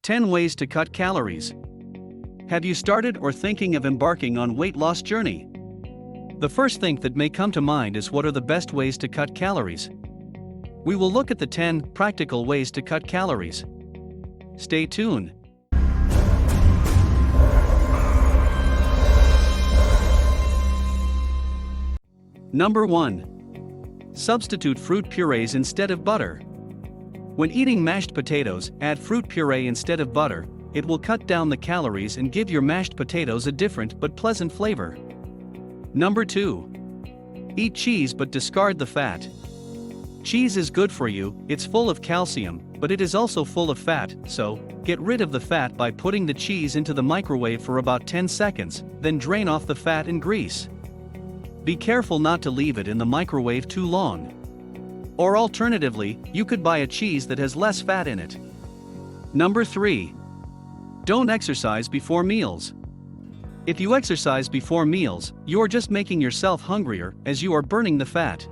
10 Ways to Cut Calories. Have you started or thinking of embarking on weight loss journey? The first thing that may come to mind is what are the best ways to cut calories? We will look at the 10 practical ways to cut calories. Stay tuned. Number 1. Substitute fruit purees instead of butter. When eating mashed potatoes, add fruit puree instead of butter. It will cut down the calories and give your mashed potatoes a different but pleasant flavor. Number 2. Eat cheese but discard the fat. Cheese is good for you, it's full of calcium, but it is also full of fat, so get rid of the fat by putting the cheese into the microwave for about 10 seconds, then drain off the fat and grease. Be careful not to leave it in the microwave too long. Or alternatively, you could buy a cheese that has less fat in it. Number 3. Don't exercise before meals. If you exercise before meals, you're just making yourself hungrier as you are burning the fat.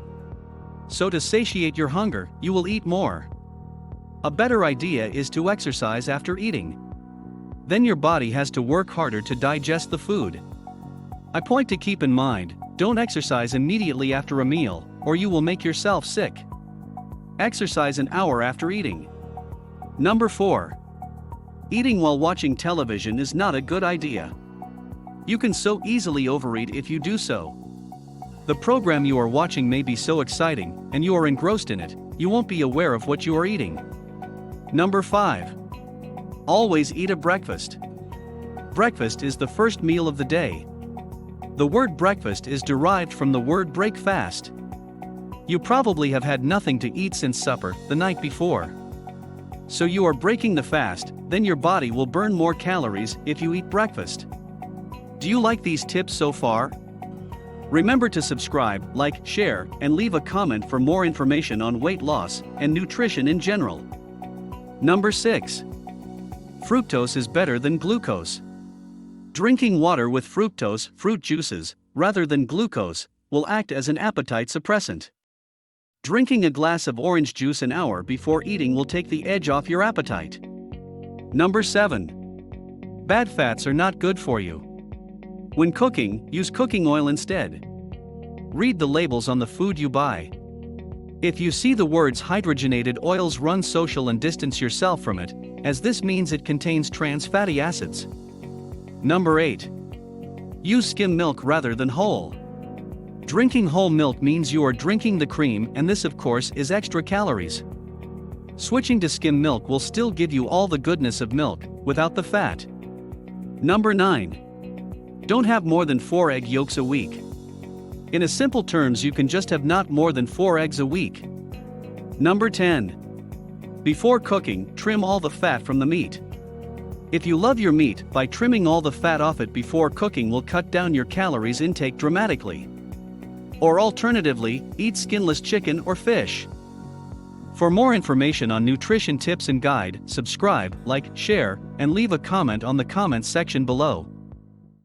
So to satiate your hunger, you will eat more. A better idea is to exercise after eating. Then your body has to work harder to digest the food. A point to keep in mind, don't exercise immediately after a meal, or you will make yourself sick. Exercise an hour after eating. Number 4. Eating while watching television is not a good idea. You can so easily overeat if you do so. The program you are watching may be so exciting, and you are engrossed in it, you won't be aware of what you are eating. Number 5. Always eat a breakfast. Breakfast is the first meal of the day. The word breakfast is derived from the word break fast. You probably have had nothing to eat since supper the night before. So you are breaking the fast, then your body will burn more calories if you eat breakfast. Do you like these tips so far? Remember to subscribe, like, share, and leave a comment for more information on weight loss and nutrition in general. Number 6. Fructose is better than glucose. Drinking water with fructose, fruit juices, rather than glucose, will act as an appetite suppressant. Drinking a glass of orange juice an hour before eating will take the edge off your appetite. Number 7. Bad fats are not good for you. When cooking, use cooking oil instead. Read the labels on the food you buy. If you see the words hydrogenated oils, run social and distance yourself from it, as this means it contains trans fatty acids. Number 8. Use skim milk rather than whole. Drinking whole milk means you are drinking the cream, and this of course is extra calories. Switching to skim milk will still give you all the goodness of milk, without the fat. Number 9. Don't have more than 4 egg yolks a week. In a simple terms, you can just have not more than 4 eggs a week. Number 10. Before cooking, trim all the fat from the meat. If you love your meat, by trimming all the fat off it before cooking will cut down your calories intake dramatically. Or alternatively, eat skinless chicken or fish. For more information on nutrition tips and guide, subscribe, like, share, and leave a comment on the comments section below.